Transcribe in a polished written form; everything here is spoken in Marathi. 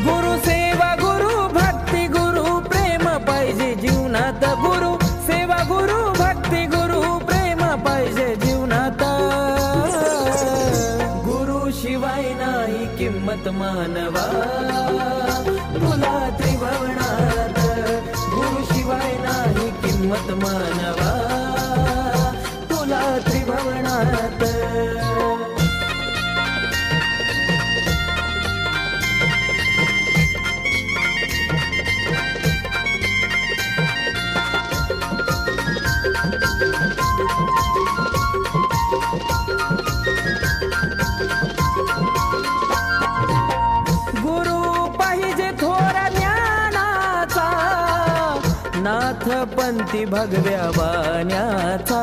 गुरु सेवा गुरु भक्ती गुरु प्रेम पाहिजे जीवनात गुरु सेवा गुरु भक्ती गुरु प्रेम पाहिजे जीवनात गुरु शिवाय नाही किंमत मानवा तुला त्रिभुवनात गुरु शिवाय नाही किंमत मानवा तुला त्रिभुवनात नाथ पंथी भगव्या वाण्याचा